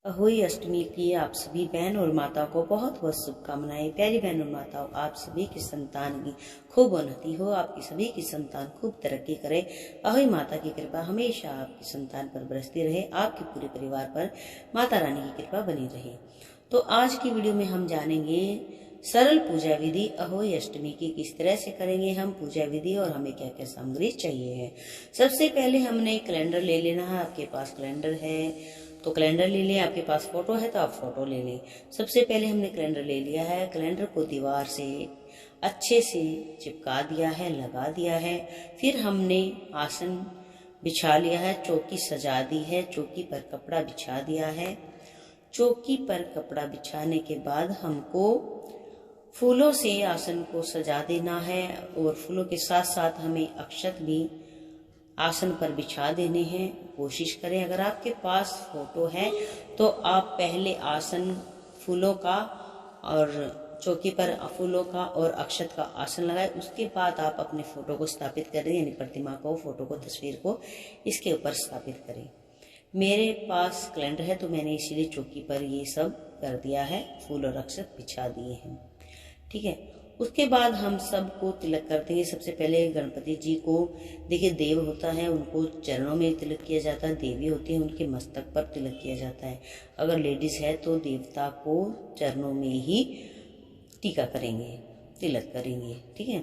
अहोई अष्टमी की आप सभी बहन और माताओं को बहुत बहुत शुभकामनाएं। प्यारी बहन और माताओं, आप सभी की संतान की खूब उन्नति हो, आपकी सभी की संतान खूब तरक्की करे। अहोई माता की कृपा हमेशा आपकी संतान पर बरसती रहे, आपके पूरे परिवार पर माता रानी की कृपा बनी रहे। तो आज की वीडियो में हम जानेंगे सरल पूजा विधि अहोई अष्टमी की किस तरह से करेंगे हम पूजा विधि और हमें क्या क्या सामग्री चाहिए है। सबसे पहले हमने कैलेंडर ले लेना है। आपके पास कैलेंडर है तो कैलेंडर ले लें, आपके पास फोटो है तो आप फोटो ले लें। सबसे पहले हमने कैलेंडर ले लिया है, कैलेंडर को दीवार से अच्छे से चिपका दिया है, लगा दिया है। फिर हमने आसन बिछा लिया है, चौकी सजा दी है, चौकी पर कपड़ा बिछा दिया है। चौकी पर कपड़ा बिछाने के बाद हमको फूलों से आसन को सजा देना है और फूलों के साथ साथ हमें अक्षत भी आसन पर बिछा देने हैं। कोशिश करें, अगर आपके पास फोटो है तो आप पहले आसन फूलों का और चौकी पर फूलों का और अक्षत का आसन लगाए, उसके बाद आप अपने फोटो को स्थापित करें, यानी प्रतिमा को, फोटो को, तस्वीर को इसके ऊपर स्थापित करें। मेरे पास कैलेंडर है तो मैंने इसीलिए चौकी पर ये सब कर दिया है, फूल और अक्षत बिछा दिए हैं। ठीक है, उसके बाद हम सबको तिलक करते हैं। सबसे पहले गणपति जी को, देखिए देव होता है उनको चरणों में तिलक किया जाता है, देवी होती है उनके मस्तक पर तिलक किया जाता है। अगर लेडीज है तो देवता को चरणों में ही टीका करेंगे, तिलक करेंगे। ठीक है,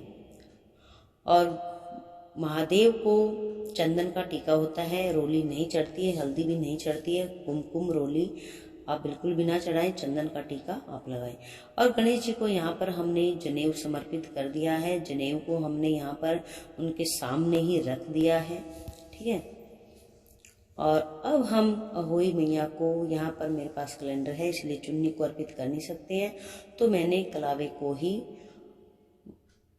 और महादेव को चंदन का टीका होता है, रोली नहीं चढ़ती है, हल्दी भी नहीं चढ़ती है, कुमकुम रोली आप बिल्कुल भी ना चढ़ाएं, चंदन का टीका आप लगाएं। और गणेश जी को यहाँ पर हमने जनेऊ समर्पित कर दिया है, जनेऊ को हमने यहाँ पर उनके सामने ही रख दिया है। ठीक है, और अब हम अहोई मैया को, यहाँ पर मेरे पास कैलेंडर है इसलिए चुन्नी को अर्पित कर नहीं सकते हैं, तो मैंने कलावे को ही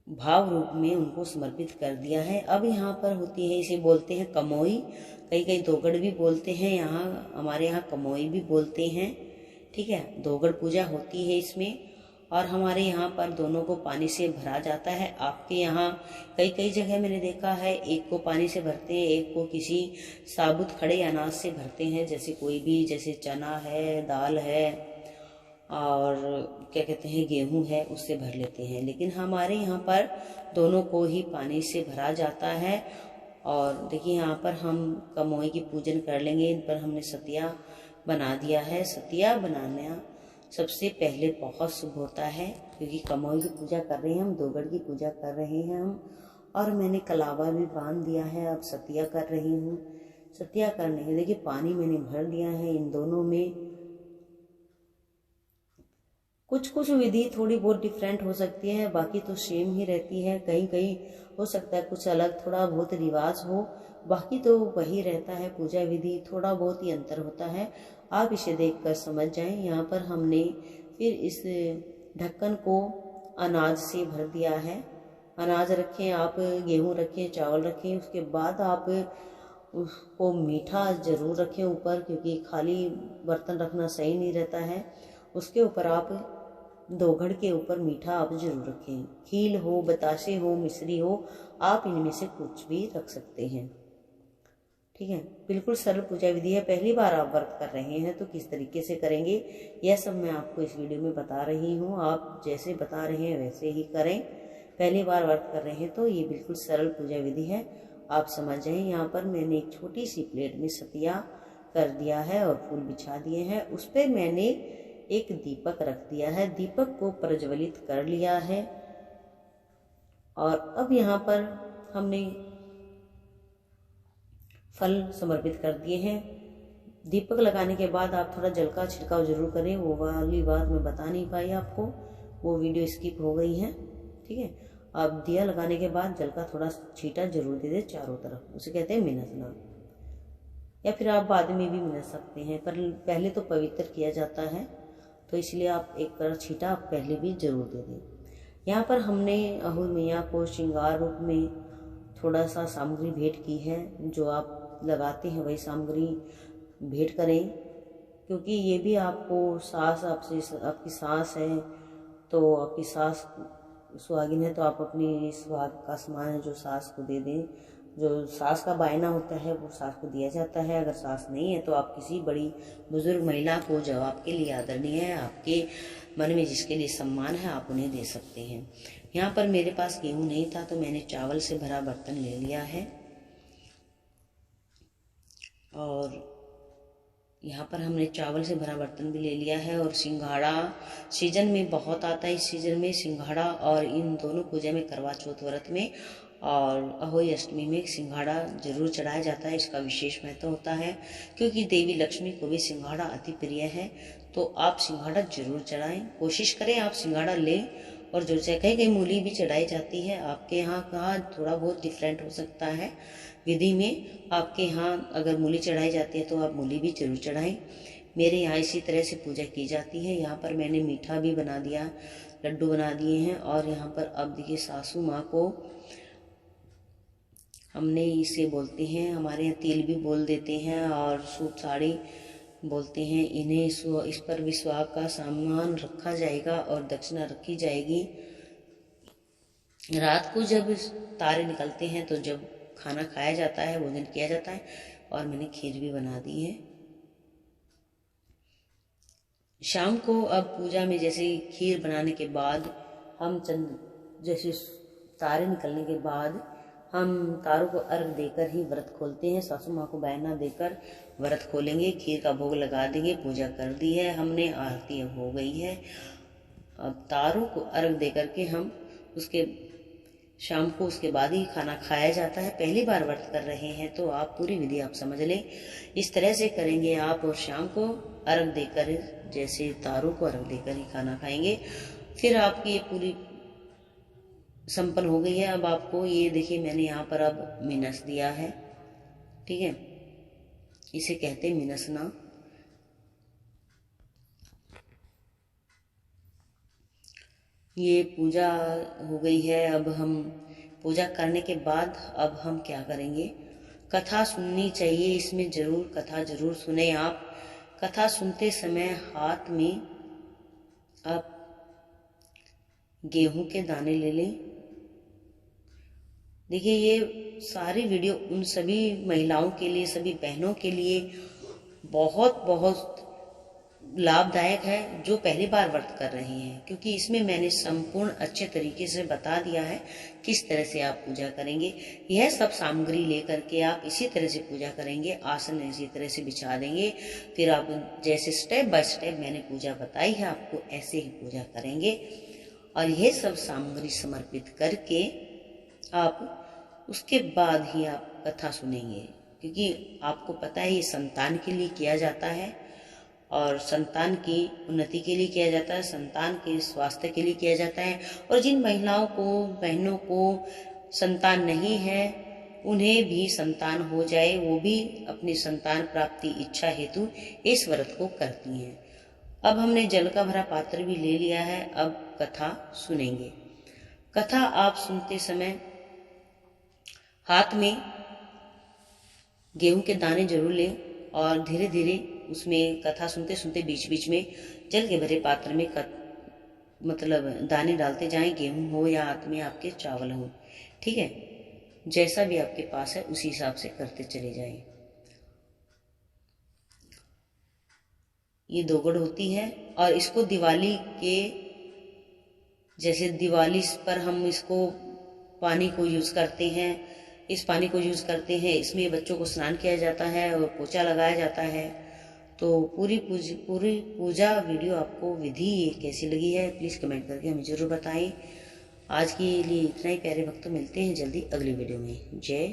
भाव रूप में उनको समर्पित कर दिया है। अब यहाँ पर होती है, इसे बोलते हैं कमोई, कई कई दोगड़ भी बोलते हैं, यहाँ हमारे यहाँ कमोई भी बोलते हैं। ठीक है, दोगड़ पूजा होती है इसमें, और हमारे यहाँ पर दोनों को पानी से भरा जाता है। आपके यहाँ कई कई जगह मैंने देखा है एक को पानी से भरते हैं, एक को किसी साबुत खड़े अनाज से भरते हैं, जैसे कोई भी, जैसे चना है, दाल है और क्या कहते हैं गेहूं है, उससे भर लेते हैं। लेकिन हमारे यहाँ पर दोनों को ही पानी से भरा जाता है। और देखिए यहाँ पर हम कमोई की पूजन कर लेंगे। इन पर हमने सतिया बना दिया है। सतिया बनाना सबसे पहले बहुत शुभ होता है, क्योंकि कमोई की पूजा कर रहे हैं हम, दोगड़ की पूजा कर रहे हैं हम। और मैंने कलावा भी बांध दिया है, अब सतिया कर रही हूँ। सतिया करने के देखिए पानी मैंने भर दिया है। इन दोनों में कुछ कुछ विधि थोड़ी बहुत डिफरेंट हो सकती है, बाकी तो सेम ही रहती है। कहीं कहीं हो सकता है कुछ अलग थोड़ा बहुत रिवाज हो, बाकी तो वही रहता है। पूजा विधि थोड़ा बहुत ही अंतर होता है, आप इसे देखकर समझ जाएं। यहाँ पर हमने फिर इस ढक्कन को अनाज से भर दिया है। अनाज रखें आप, गेहूँ रखें, चावल रखें, उसके बाद आप उसको मीठा जरूर रखें ऊपर, क्योंकि खाली बर्तन रखना सही नहीं रहता है। उसके ऊपर आप दोघड़ के ऊपर मीठा आप जरूर रखें, खील हो, बताशे हो, मिश्री हो, आप इनमें से कुछ भी रख सकते हैं। ठीक है, बिल्कुल सरल पूजा विधि है। पहली बार आप व्रत कर रहे हैं तो किस तरीके से करेंगे यह सब मैं आपको इस वीडियो में बता रही हूँ। आप जैसे बता रहे हैं वैसे ही करें। पहली बार व्रत कर रहे हैं तो ये बिल्कुल सरल पूजा विधि है, आप समझ जाएं। यहाँ पर मैंने एक छोटी सी प्लेट में सतिया कर दिया है और फूल बिछा दिए हैं। उस पर मैंने एक दीपक रख दिया है, दीपक को प्रज्वलित कर लिया है। और अब यहाँ पर हमने फल समर्पित कर दिए हैं। दीपक लगाने के बाद आप थोड़ा जल का छिड़काव जरूर करें, वो वाली बात मैं बता नहीं पाई आपको, वो वीडियो स्किप हो गई है। ठीक है, आप दिया लगाने के बाद जल का थोड़ा छींटा जरूर दे दे चारों तरफ, उसे कहते हैं मिनसना, या फिर आप बाद में भी मिनस सकते हैं, पर पहले तो पवित्र किया जाता है, तो इसलिए आप एक बार छींटा आप पहले भी जरूर दे दें। यहाँ पर हमने अहोई मैया को श्रृंगार रूप में थोड़ा सा सामग्री भेंट की है। जो आप लगाते हैं वही सामग्री भेंट करें, क्योंकि ये भी आपको सास, आपकी सास है तो आपकी सास सुहागिन है तो आप अपनी सुहाग का सामान जो सास को दे दें, जो सास का बायना होता है वो सास को दिया जाता है। अगर सास नहीं है तो आप किसी बड़ी बुजुर्ग महिला को जो आपके लिए आदरणीय है, आपके मन में जिसके लिए सम्मान है, आप उन्हें दे सकते हैं। यहाँ पर मेरे पास गेहूं नहीं था तो मैंने चावल से भरा बर्तन ले लिया है। और यहाँ पर हमने चावल से भरा बर्तन भी ले लिया है। और सिंघाड़ा सीजन में बहुत आता है। इस सीजन में सिंघाड़ा और इन दोनों पूजा में, करवा चौथ व्रत में और अहोई अष्टमी में सिंघाड़ा जरूर चढ़ाया जाता है। इसका विशेष महत्व होता है क्योंकि देवी लक्ष्मी को भी सिंघाड़ा अति प्रिय है। तो आप सिंघाड़ा जरूर चढ़ाएं, कोशिश करें आप सिंघाड़ा लें। और जो कहीं कहीं मूली भी चढ़ाई जाती है, आपके यहाँ का थोड़ा बहुत डिफरेंट हो सकता है विधि में। आपके यहाँ अगर मूली चढ़ाई जाती है तो आप मूली भी जरूर चढ़ाएं। मेरे यहाँ इसी तरह से पूजा की जाती है। यहाँ पर मैंने मीठा भी बना दिया, लड्डू बना दिए हैं। और यहाँ पर अब देखिए सासू माँ को हमने इसे बोलते हैं, हमारे यहाँ तिल भी बोल देते हैं और सूट साड़ी बोलते हैं। इन्हें इस पर भी सुहाग का सामान रखा जाएगा और दक्षिणा रखी जाएगी। रात को जब तारे निकलते हैं तो जब खाना खाया जाता है, भोजन किया जाता है। और मैंने खीर भी बना दी है। शाम को अब पूजा में जैसे खीर बनाने के बाद हम जैसे तारे निकलने के बाद हम तारों को अर्घ देकर ही व्रत खोलते हैं। सासू माँ को बहना देकर व्रत खोलेंगे, खीर का भोग लगा देंगे। पूजा कर दी है हमने, आरती हो गई है। अब तारों को अर्घ देकर के हम उसके शाम को उसके बाद ही खाना खाया जाता है। पहली बार व्रत कर रहे हैं तो आप पूरी विधि आप समझ लें, इस तरह से करेंगे आप। और शाम को अर्घ देकर, जैसे तारों को अर्घ देकर ही खाना खाएंगे। फिर आपकी ये पूरी संपन्न हो गई है। अब आपको ये देखिए मैंने यहाँ पर अब मिनस दिया है, ठीक है, इसे कहते हैं मिनसना। ये पूजा हो गई है। अब हम पूजा करने के बाद अब हम क्या करेंगे, कथा सुननी चाहिए। इसमें जरूर कथा जरूर सुने आप। कथा सुनते समय हाथ में आप गेहूं के दाने ले लें। देखिए ये सारी वीडियो उन सभी महिलाओं के लिए, सभी बहनों के लिए बहुत बहुत लाभदायक है जो पहली बार व्रत कर रही हैं, क्योंकि इसमें मैंने संपूर्ण अच्छे तरीके से बता दिया है किस तरह से आप पूजा करेंगे। यह सब सामग्री लेकर के आप इसी तरह से पूजा करेंगे, आसन इसी तरह से बिछा देंगे। फिर आप जैसे स्टेप बाय स्टेप मैंने पूजा बताई है आपको ऐसे ही पूजा करेंगे। और यह सब सामग्री समर्पित करके आप उसके बाद ही आप कथा सुनेंगे, क्योंकि आपको पता है ये संतान के लिए किया जाता है और संतान की उन्नति के लिए किया जाता है, संतान के स्वास्थ्य के लिए किया जाता है। और जिन महिलाओं को, बहनों को संतान नहीं है, उन्हें भी संतान हो जाए, वो भी अपनी संतान प्राप्ति इच्छा हेतु इस व्रत को करती हैं। अब हमने जल का भरा पात्र भी ले लिया है। अब कथा सुनेंगे। कथा आप सुनते समय हाथ में गेहूं के दाने जरूर लें और धीरे धीरे उसमें कथा सुनते सुनते बीच बीच में जल के भरे पात्र में मतलब दाने डालते जाएं, गेहूं हो या हाथ में आपके चावल हो, ठीक है, जैसा भी आपके पास है उसी हिसाब से करते चले जाएं। ये दोगड़ होती है और इसको दिवाली के, जैसे दिवाली पर हम इसको पानी को यूज करते हैं, इस पानी को यूज करते हैं, इसमें बच्चों को स्नान किया जाता है और पोछा लगाया जाता है। तो पूरी पूजा वीडियो आपको विधि कैसी लगी है प्लीज कमेंट करके हमें जरूर बताएं। आज के लिए इतना ही प्यारे भक्तों, मिलते हैं जल्दी अगली वीडियो में। जय